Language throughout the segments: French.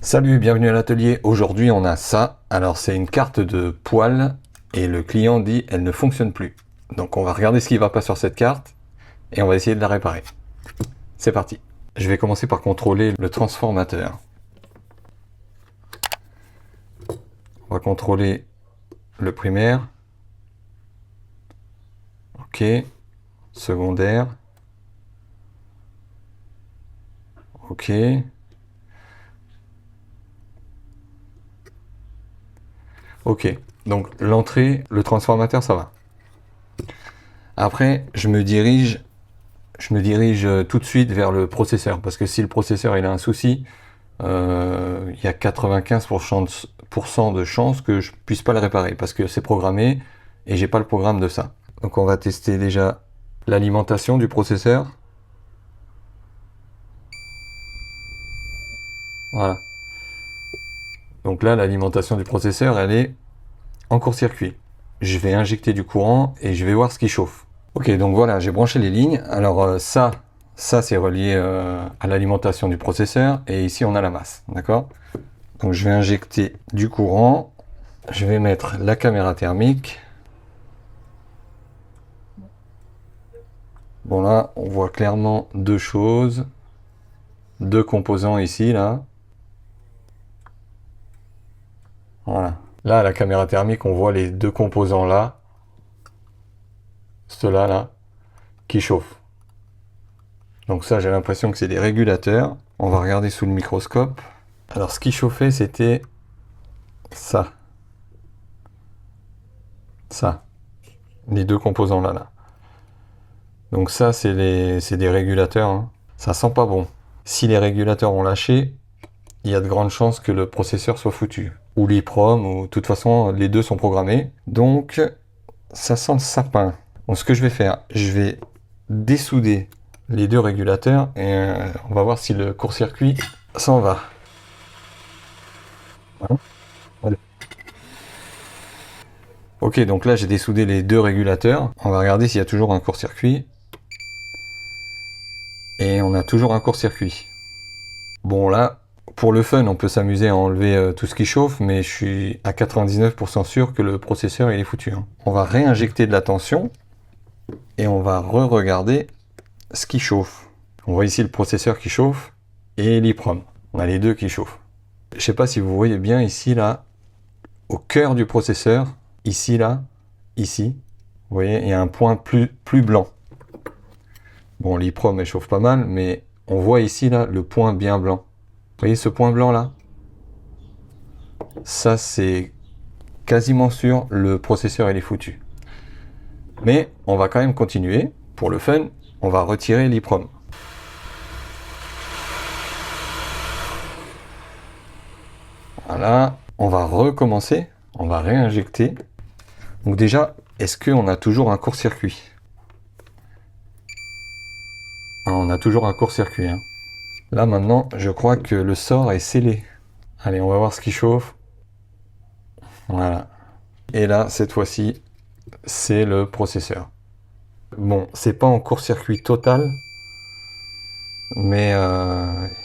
Salut, bienvenue à l'atelier. Aujourd'hui, on a ça. Alors, c'est une carte de poêle et le client dit elle ne fonctionne plus. Donc, on va regarder ce qui va pas sur cette carte et on va essayer de la réparer. C'est parti. Je vais commencer par contrôler le transformateur. On va contrôler le primaire. Ok. Secondaire. Ok. Ok. Donc, l'entrée, le transformateur, ça va. Après, je me dirige tout de suite vers le processeur, parce que si le processeur il a un souci, il y a 95% de chances que je puisse pas le réparer, parce que c'est programmé et j'ai pas le programme de ça. Donc on va tester déjà l'alimentation du processeur. Voilà. Donc là, l'alimentation du processeur, elle est en court-circuit. Je vais injecter du courant et je vais voir ce qui chauffe. Ok, donc voilà, j'ai branché les lignes. Alors ça c'est relié à l'alimentation du processeur et ici on a la masse, d'accord? Donc je vais injecter du courant, je vais mettre la caméra thermique. Bon là, on voit clairement deux choses, deux composants ici, là. Voilà. Là, à la caméra thermique, on voit les deux composants là, ceux-là, là, qui chauffent. Donc ça, j'ai l'impression que c'est des régulateurs. On va regarder sous le microscope. Alors, ce qui chauffait, c'était ça. Ça. Les deux composants là, là. Donc ça, c'est des régulateurs, hein. Ça sent pas bon. Si les régulateurs ont lâché, il y a de grandes chances que le processeur soit foutu. Ou l'EEPROM, ou de toute façon, les deux sont programmés. Donc, ça sent le sapin. Donc, ce que je vais faire, je vais dessouder les deux régulateurs et on va voir si le court-circuit s'en va. Voilà. Voilà. Ok, donc là, j'ai dessoudé les deux régulateurs. On va regarder s'il y a toujours un court-circuit. Et on a toujours un court-circuit. Bon, là, pour le fun, on peut s'amuser à enlever tout ce qui chauffe, mais je suis à 99% sûr que le processeur, il est foutu, hein. On va réinjecter de la tension et on va re-regarder ce qui chauffe. On voit ici le processeur qui chauffe et l'EEPROM. On a les deux qui chauffent. Je sais pas si vous voyez bien ici, là, au cœur du processeur, ici, là, ici, vous voyez, il y a un point plus blanc. Bon, l'EEPROM, elle chauffe pas mal, mais on voit ici, là, le point bien blanc. Vous voyez ce point blanc, là? Ça, c'est quasiment sûr, le processeur, il est foutu. Mais on va quand même continuer. Pour le fun, on va retirer l'EEPROM. Voilà, on va recommencer, on va réinjecter. Donc déjà, est-ce qu'on a toujours un court-circuit? Ah, on a toujours un court-circuit, hein. Là maintenant, je crois que le sort est scellé. Allez, on va voir ce qui chauffe. Voilà. Et là, cette fois-ci, c'est le processeur. Bon, c'est pas en court-circuit total, mais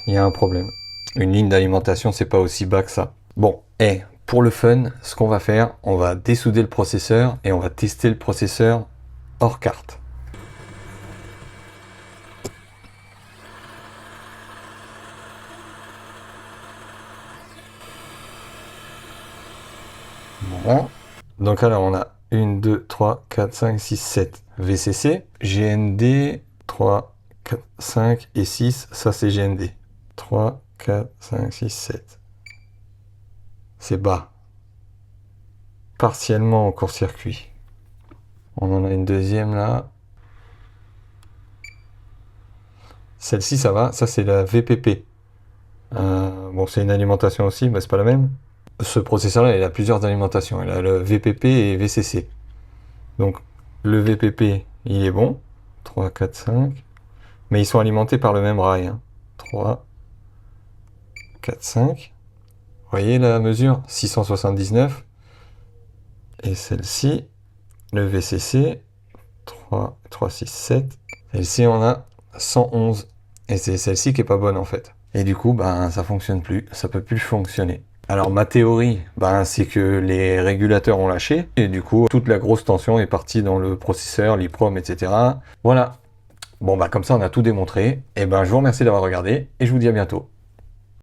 il y a un problème. Une ligne d'alimentation, c'est pas aussi bas que ça. Bon, et pour le fun, ce qu'on va faire, on va dessouder le processeur et on va tester le processeur hors carte. Voilà. Donc alors on a 1, 2, 3, 4, 5, 6, 7 VCC, GND, 3, 4, 5 et 6, ça c'est GND. 3, 4, 5, 6, 7. C'est bas. Partiellement en court-circuit. On en a une deuxième là. Celle-ci ça va, ça c'est la VPP. Bon, c'est une alimentation aussi, mais c'est pas la même. Ce processeur-là, il a plusieurs alimentations. Il a le VPP et VCC. Donc, le VPP, il est bon. 3, 4, 5. Mais ils sont alimentés par le même rail, hein. 3, 4, 5. Vous voyez la mesure? 679. Et celle-ci, le VCC, 3, 6, 7. Celle-ci, on a 111. Et c'est celle-ci qui est pas bonne, en fait. Et du coup, ben, ça fonctionne plus, ça peut plus fonctionner. Alors ma théorie, ben, c'est que les régulateurs ont lâché, et du coup, toute la grosse tension est partie dans le processeur, l'EEPROM, etc. Voilà. Bon, bah comme ça, on a tout démontré. Et ben, je vous remercie d'avoir regardé, et je vous dis à bientôt.